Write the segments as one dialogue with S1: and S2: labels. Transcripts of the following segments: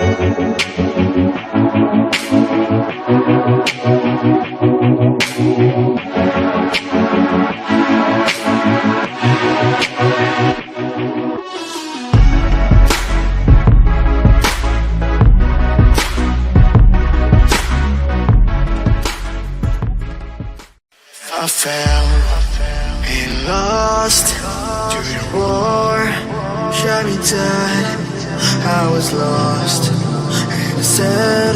S1: I fell and lost to the war, shot me dead. I was lost and I said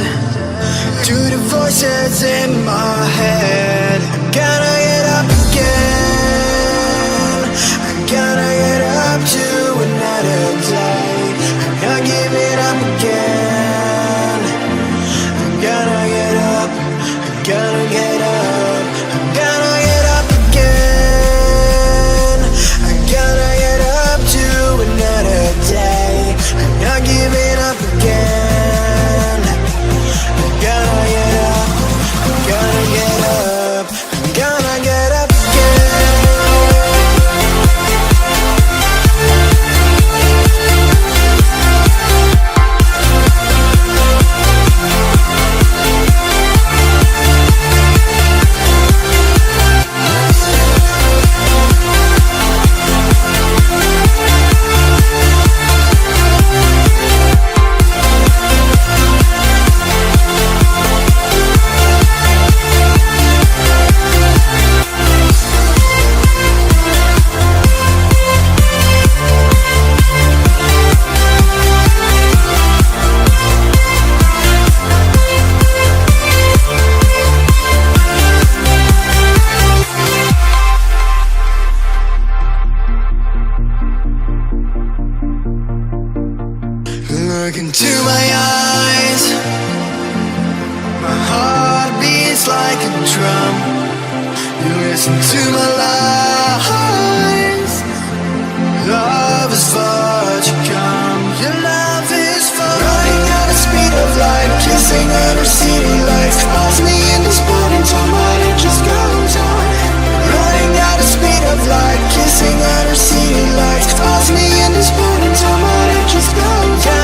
S1: to the voices in my head, I gotta get up again. I gotta get up to another day. I'm not giving up again. I'm gonna get up. I'm gonna get up. Giving up again. I'm gonna get up. I'm gonna get up. I'm gonna get up Look into my eyes. My heart beats like a drum. You listen to my lies. Love is far to come. Your love is far. Running at the speed of light, kissing under city lights. Lost me in this morning time, but it just goes on. Running at the speed of light, kissing under city lights. Lost me in this morning time, but it just goes on.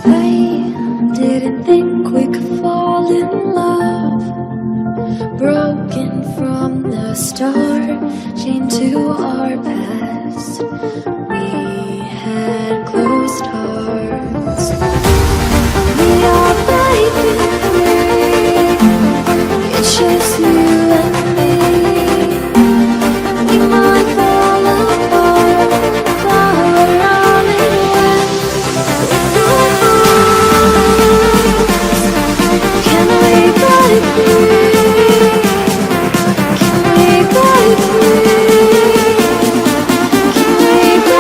S2: I didn't think we could fall in love. Broken from the start, chained to our past. We had closed hearts. We are breaking free. It's just you and me. We might fall apart, flower on and when. Can we break free? Can we break free? Can we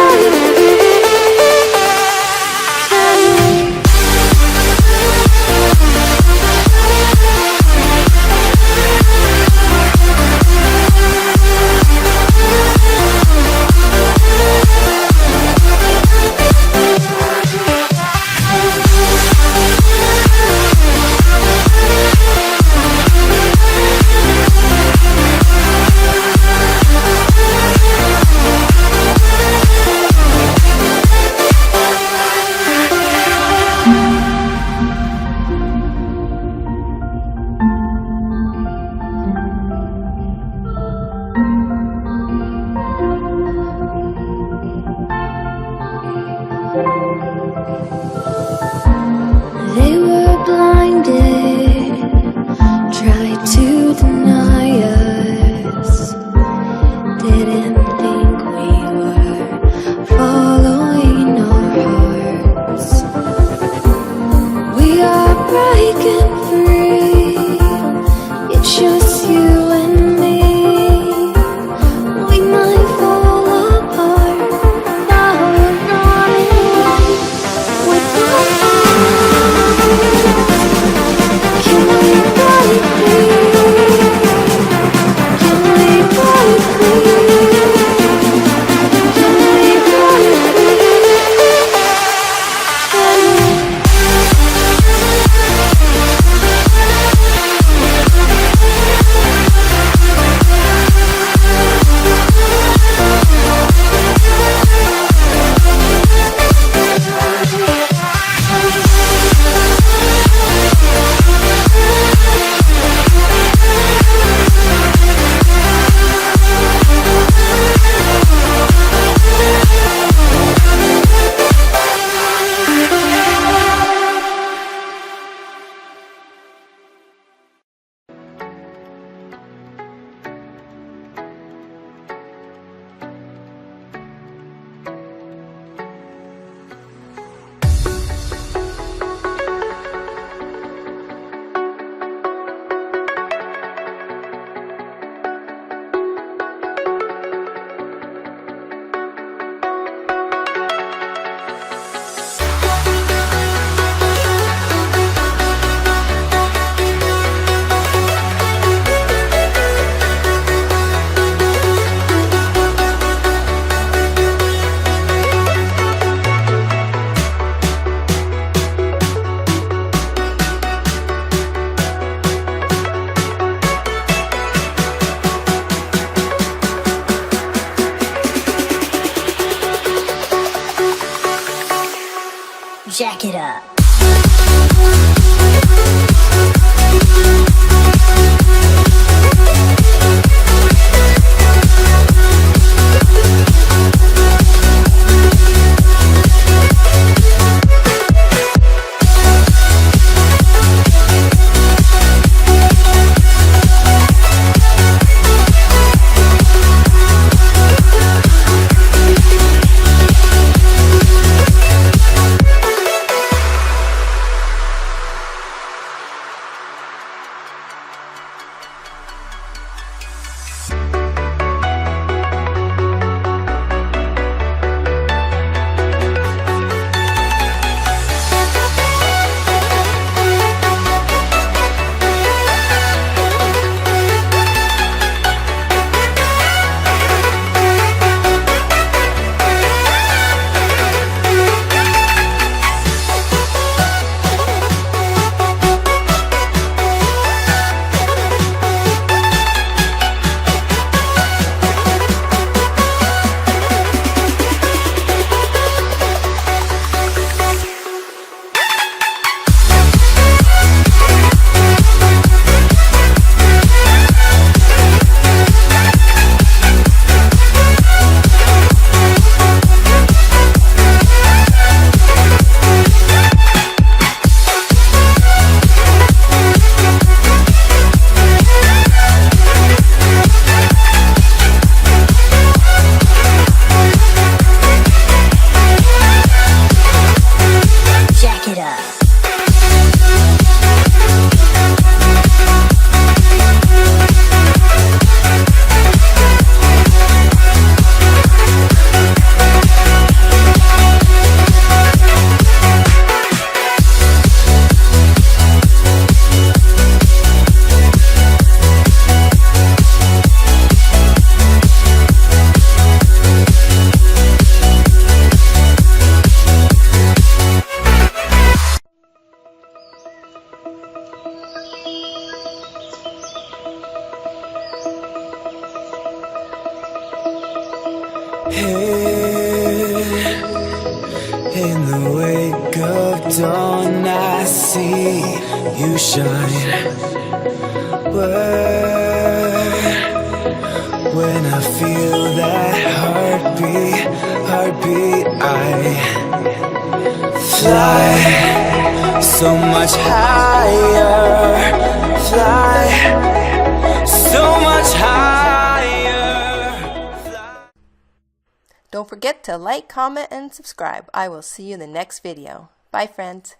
S2: They were blinded, tried to deny us, didn't think we were following our hearts. We are breaking free, it's just you and me. We might fall apart, now we're running away with our hearts. Can we break free? Can we break free? Can we break free? Jack it up.
S1: In the wake of dawn, I see you shine. When I feel that heartbeat, I Fly so much higher. Fly so much higher.
S3: Don't forget to like, comment, and subscribe. I will see you in the next video. Bye, friends.